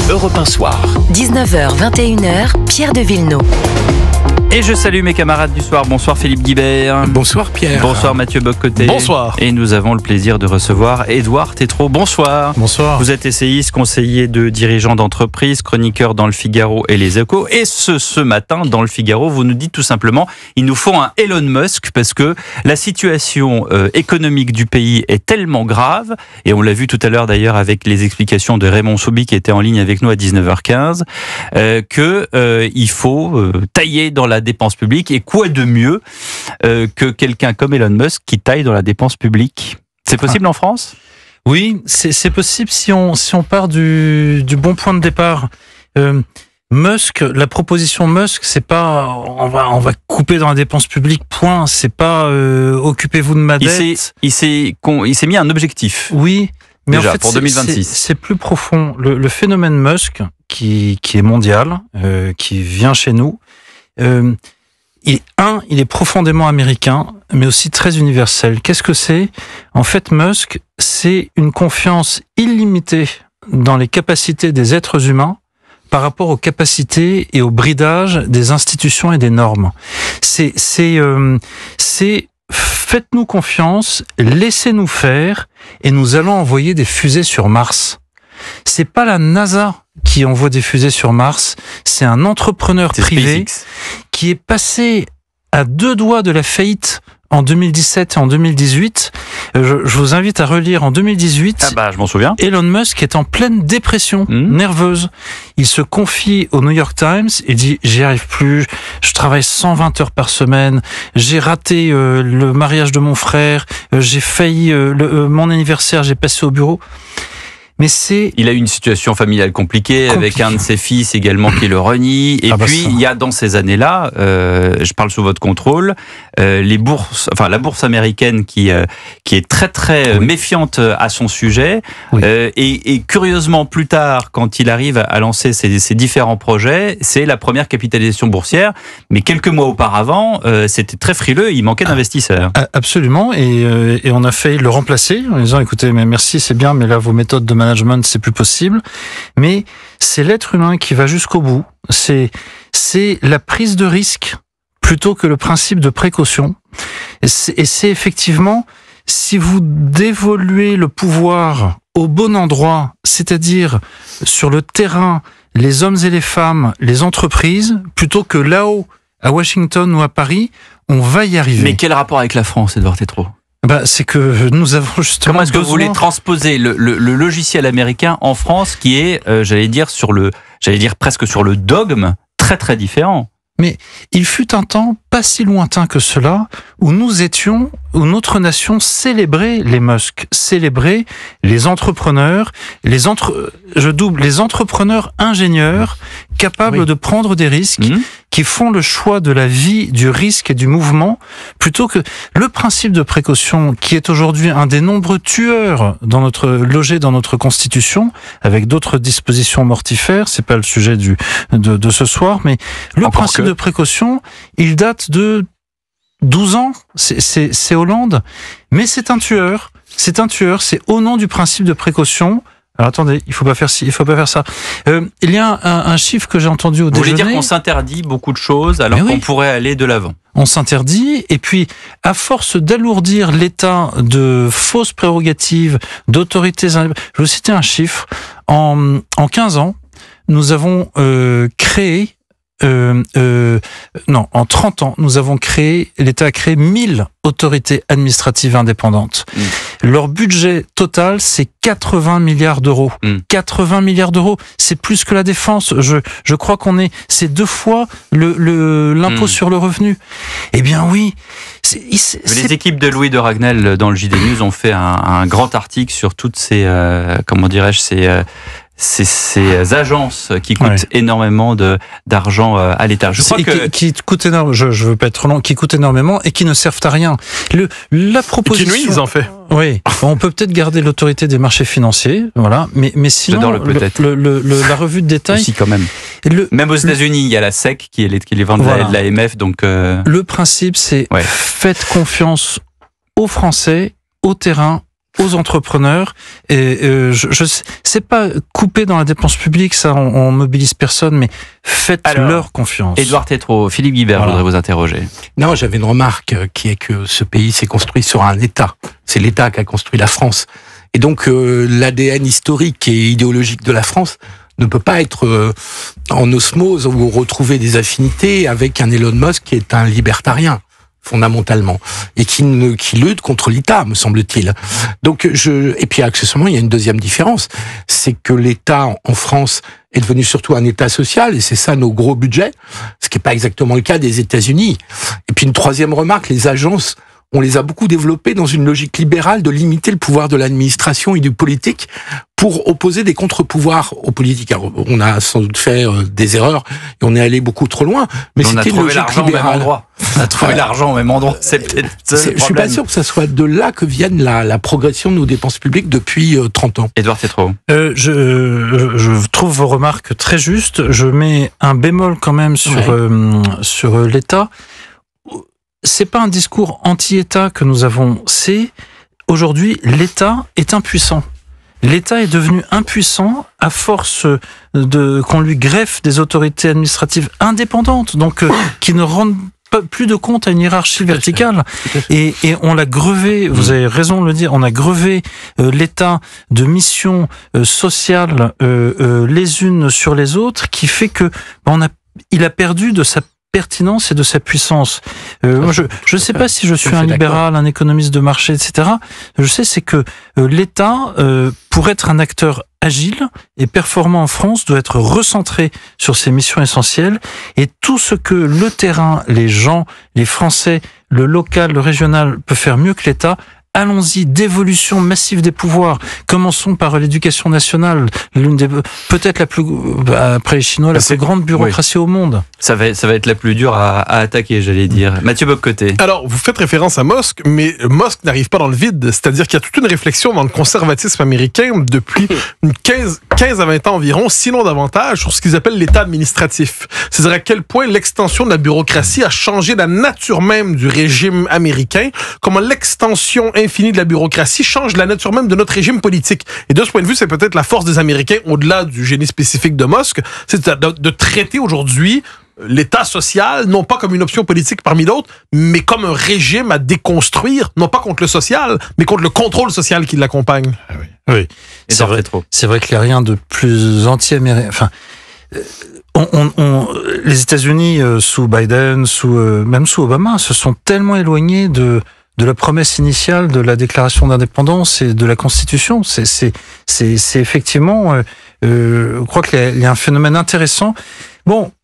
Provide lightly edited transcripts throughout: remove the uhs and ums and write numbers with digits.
Europe 1 Soir. 19h, 21h, Pierre de Villeneuve. Et je salue mes camarades du soir. Bonsoir Philippe Guibert. Bonsoir Pierre. Bonsoir Mathieu Bock-Côté. Bonsoir. Et nous avons le plaisir de recevoir Édouard Tétrault. Bonsoir. Bonsoir. Vous êtes essayiste, conseiller de dirigeants d'entreprise, chroniqueur dans le Figaro et les Échos. Et ce matin, dans le Figaro, vous nous dites tout simplement, il nous faut un Elon Musk parce que la situation économique du pays est tellement grave, et on l'a vu tout à l'heure d'ailleurs avec les explications de Raymond Soubi qui était en ligne avec nous à 19h15, il faut tailler dans la dépense publique. Et quoi de mieux que quelqu'un comme Elon Musk qui taille dans la dépense publique? C'est possible en France? Oui, c'est possible si on part du bon point de départ. Musk, la proposition Musk, c'est pas on va couper dans la dépense publique, point. C'est pas occupez-vous de ma dette. Il s'est mis un objectif. Oui, mais déjà, en fait, pour 2026. C'est plus profond. Le phénomène Musk, qui est mondial, qui vient chez nous, il est profondément américain, mais aussi très universel. Qu'est-ce que c'est? En fait, Musk, c'est une confiance illimitée dans les capacités des êtres humains par rapport aux capacités et au bridage des institutions et des normes. C'est faites-nous confiance, laissez-nous faire, et nous allons envoyer des fusées sur Mars. C'est pas la NASA qui envoie des fusées sur Mars, c'est un entrepreneur privé qui est passé à 2 doigts de la faillite en 2017 et en 2018. Je vous invite à relire en 2018. Je m'en souviens. Elon Musk est en pleine dépression nerveuse. Il se confie au New York Times et dit « J'y arrive plus, je travaille 120 heures par semaine, j'ai raté le mariage de mon frère, j'ai failli mon anniversaire, j'ai passé au bureau ». Mais il a eu une situation familiale compliquée avec un de ses fils également qui le renie. Et il y a dans ces années-là, je parle sous votre contrôle, la bourse américaine qui est très très méfiante à son sujet. Oui. Et curieusement, plus tard, quand il arrive à lancer ses différents projets, c'est la première capitalisation boursière. Mais quelques mois auparavant, c'était très frileux. Il manquait d'investisseurs. Absolument. Et on a failli le remplacer en disant écoutez, mais merci, c'est bien, mais là vos méthodes de management, c'est plus possible. Mais c'est l'être humain qui va jusqu'au bout. C'est la prise de risque plutôt que le principe de précaution. Et c'est effectivement, si vous dévoluez le pouvoir au bon endroit, c'est-à-dire sur le terrain, les hommes et les femmes, les entreprises, plutôt que là-haut, à Washington ou à Paris, on va y arriver. Mais quel rapport avec la France, Édouard Tétrault? C'est que nous avons justement. Comment est-ce que vous voulez transposer le logiciel américain en France, qui est, j'allais dire presque sur le dogme, très très différent? Mais il fut un temps pas si lointain que cela où où notre nation célébrait les Musk, célébrait les entrepreneurs, les entrepreneurs ingénieurs capables de prendre des risques, qui font le choix de la vie, du risque et du mouvement, plutôt que le principe de précaution qui est aujourd'hui un des nombreux tueurs logés dans notre Constitution, avec d'autres dispositions mortifères. C'est pas le sujet de ce soir, mais le principe de précaution, il date de 12 ans, c'est Hollande, mais c'est un tueur, c'est au nom du principe de précaution. Alors attendez, il faut pas faire ça. Il y a un chiffre que j'ai entendu au déjeuner. Vous voulez dire qu'on s'interdit beaucoup de choses alors qu'on pourrait aller de l'avant? On s'interdit, et puis à force d'alourdir l'État de fausses prérogatives, d'autorités... Je vais vous citer un chiffre. En 15 ans, nous avons créé... en 30 ans, l'État a créé 1000 autorités administratives indépendantes. Leur budget total, c'est 80 milliards d'euros. 80 milliards d'euros, c'est plus que la défense. Je crois c'est 2 fois l'impôt sur le revenu. Eh bien oui. Les équipes de Louis de Ragnel dans le JD News ont fait un grand article sur toutes ces, ces agences qui coûtent énormément d'argent à l'État. Je crois qui coûtent énormément. Je veux pas être trop long. Qui coûtent énormément et qui ne servent à rien. La proposition. Qui nuisent en fait. Oui. On peut peut-être garder l'autorité des marchés financiers, voilà. Mais sinon, la revue de détail. Aussi quand même. Même aux États-Unis, il y a la SEC qui les vend de l'AMF, donc. Le principe, c'est faites confiance aux Français, au terrain, aux entrepreneurs. Et c'est pas couper dans la dépense publique, ça, on mobilise personne, mais faites-leur confiance. Édouard Tétrault, Philippe Guibert, je voudrais vous interroger. Non, j'avais une remarque qui est que ce pays s'est construit sur un État. C'est l'État qui a construit la France. Et donc, l'ADN historique et idéologique de la France ne peut pas être en osmose ou retrouver des affinités avec un Elon Musk qui est un libertarien fondamentalement et qui lutte contre l'État, me semble-t-il. Donc et puis accessoirement, il y a une deuxième différence, c'est que l'État en France est devenu surtout un État social et c'est ça nos gros budgets, ce qui n'est pas exactement le cas des États-Unis. Et puis une troisième remarque, les agences, on les a beaucoup développées dans une logique libérale de limiter le pouvoir de l'administration et du politique pour opposer des contre-pouvoirs aux politiques. Alors, on a sans doute fait des erreurs et on est allé beaucoup trop loin, mais c'était une logique libérale. On a trouvé l'argent au même endroit. C'est peut-être ça le problème. Je suis pas sûr que ça soit de là que vienne la progression de nos dépenses publiques depuis 30 ans. Édouard Tétrault. Je trouve vos remarques très justes. Je mets un bémol quand même sur l'État. C'est pas un discours anti-État que nous avons. C'est aujourd'hui l'État est impuissant. L'État est devenu impuissant à force qu'on lui greffe des autorités administratives indépendantes, donc qui ne rendent plus de compte à une hiérarchie verticale. Et on l'a grevé, vous avez raison de le dire, on a grevé l'État de missions sociales les unes sur les autres, qui fait que il a perdu de sa pertinence et de sa puissance. Je ne sais pas si je suis un libéral, un économiste de marché, etc. Je sais, c'est que l'État, pour être un acteur agile et performant en France, doit être recentré sur ses missions essentielles, et tout ce que le terrain, les gens, les Français, le local, le régional peut faire mieux que l'État. Allons-y, dévolution massive des pouvoirs. Commençons par l'éducation nationale, peut-être la plus, après les Chinois, la plus grande bureaucratie au monde. Ça va être la plus dure à attaquer, j'allais dire. Mathieu Bock-Côté. Alors, vous faites référence à Musk, mais Musk n'arrive pas dans le vide. C'est-à-dire qu'il y a toute une réflexion dans le conservatisme américain depuis 15 à 20 ans environ, sinon davantage, sur ce qu'ils appellent l'État administratif. C'est-à-dire à quel point l'extension de la bureaucratie a changé la nature même du régime américain, comment l'extension infinie de la bureaucratie change la nature même de notre régime politique. Et de ce point de vue, c'est peut-être la force des Américains, au-delà du génie spécifique de Musk, c'est de traiter aujourd'hui l'État social, non pas comme une option politique parmi d'autres, mais comme un régime à déconstruire, non pas contre le social, mais contre le contrôle social qui l'accompagne. Oui. C'est vrai qu'il n'y a rien de plus anti-américain. Enfin, les États-Unis, sous Biden, même sous Obama, se sont tellement éloignés de la promesse initiale de la déclaration d'indépendance et de la Constitution. C'est effectivement, je crois qu'il y a un phénomène intéressant,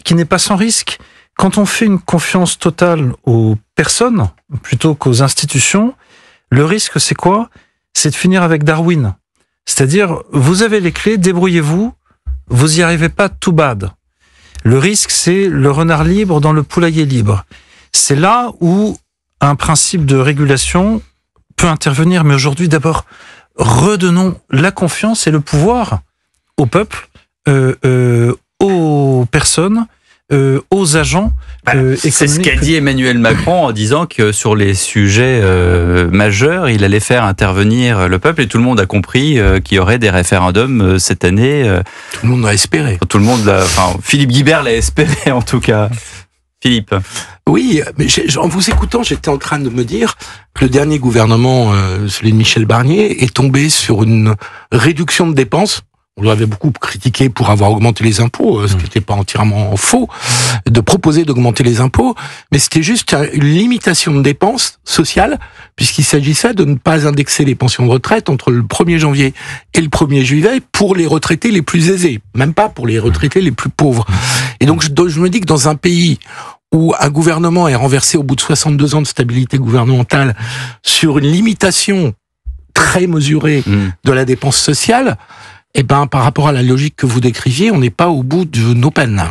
qui n'est pas sans risque. Quand on fait une confiance totale aux personnes plutôt qu'aux institutions, le risque, c'est quoi? C'est de finir avec Darwin. C'est-à-dire, vous avez les clés, débrouillez-vous, vous n'y arrivez pas, too bad. Le risque, c'est le renard libre dans le poulailler libre. C'est là où un principe de régulation peut intervenir, mais aujourd'hui, d'abord, redonnons la confiance et le pouvoir au peuple, aux personnes, aux agents économiques. C'est ce qu'a dit Emmanuel Macron en disant que sur les sujets majeurs, il allait faire intervenir le peuple, et tout le monde a compris qu'il y aurait des référendums cette année. Tout le monde l'a espéré. Philippe Guibert l'a espéré en tout cas. Philippe. Oui, mais en vous écoutant, j'étais en train de me dire que le dernier gouvernement, celui de Michel Barnier, est tombé sur une réduction de dépenses. On l'avait beaucoup critiqué pour avoir augmenté les impôts, ce qui n'était pas entièrement faux, de proposer d'augmenter les impôts, mais c'était juste une limitation de dépenses sociales, puisqu'il s'agissait de ne pas indexer les pensions de retraite entre le 1er janvier et le 1er juillet pour les retraités les plus aisés, même pas pour les retraités les plus pauvres. Et donc je me dis que dans un pays où un gouvernement est renversé au bout de 62 ans de stabilité gouvernementale sur une limitation très mesurée de la dépense sociale, par rapport à la logique que vous décriviez, on n'est pas au bout de nos peines.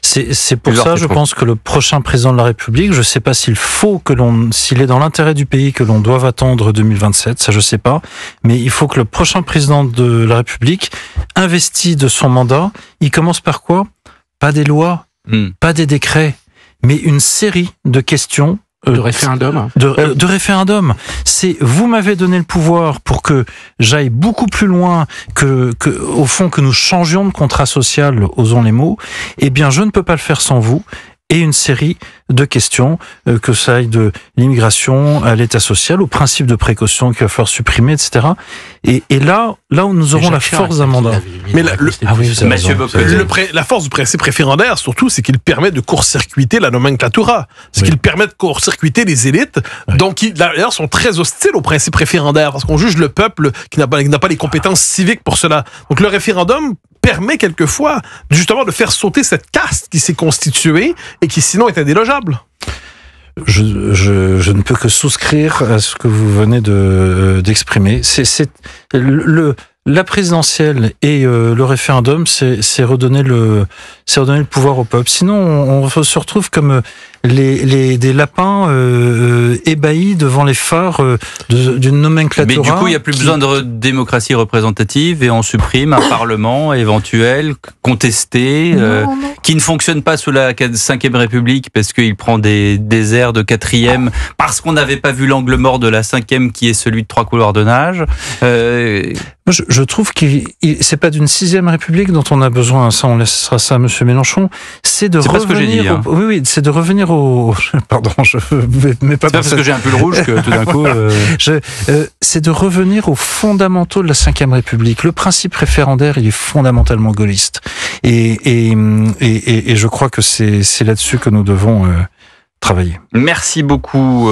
C'est pour ça, je pense que le prochain président de la République, je ne sais pas s'il est dans l'intérêt du pays que l'on doive attendre 2027, ça je ne sais pas, mais il faut que le prochain président de la République, investi de son mandat, il commence par quoi? Pas des lois, pas des décrets, mais une série de questions de référendum. De référendum. C'est vous m'avez donné le pouvoir pour que j'aille beaucoup plus loin au fond que nous changions de contrat social, osons les mots. Eh bien, je ne peux pas le faire sans vous. Et une série de questions, que ça aille de l'immigration à l'état social, au principe de précaution qu'il va falloir supprimer, etc. Et là où nous aurons la force d'un mandat. Mais la force du principe référendaire, surtout, c'est qu'il permet de court-circuiter la nomenclatura. C'est qu'il permet de court-circuiter les élites, donc qui, d'ailleurs, sont très hostiles au principe référendaire, parce qu'on juge le peuple qui n'a pas les compétences civiques pour cela. Donc le référendum permet quelquefois, justement, de faire sauter cette caste qui s'est constituée et qui, sinon, est indélogeable. Je ne peux que souscrire à ce que vous venez d'exprimer. La présidentielle et le référendum, c'est redonner le pouvoir au peuple. Sinon, on se retrouve comme des lapins ébahis devant les phares d'une nomenclature. Mais du coup, il n'y a plus besoin de démocratie représentative et on supprime un parlement éventuel, contesté, qui ne fonctionne pas sous la 5e République parce qu'il prend des airs de 4e, parce qu'on n'avait pas vu l'angle mort de la 5e qui est celui de 3 couloirs de nage. Je trouve que c'est pas d'une 6e République dont on a besoin, ça on laissera ça à Monsieur Mélenchon, c'est de revenir. Pas ce que j'ai dit, hein. Oui, c'est de revenir pardon, je mets pas. C'est pas parce que j'ai un pull rouge que tout d'un coup. C'est de revenir aux fondamentaux de la 5e République. Le principe référendaire, il est fondamentalement gaulliste, et je crois que c'est là-dessus que nous devons travailler. Merci beaucoup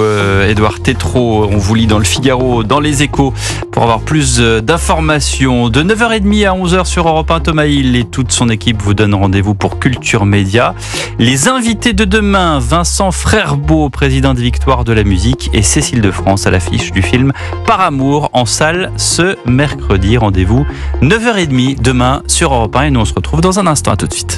Édouard Tétrault. On vous lit dans le Figaro, dans les Échos, pour avoir plus d'informations. De 9h30 à 11h sur Europe 1, Thomas Hill et toute son équipe vous donnent rendez-vous pour Culture Média. Les invités de demain, Vincent Frerbeau, président des Victoires de la musique, et Cécile de France à l'affiche du film Par amour, en salle ce mercredi. Rendez-vous 9h30 demain sur Europe 1 et nous on se retrouve dans un instant. À tout de suite.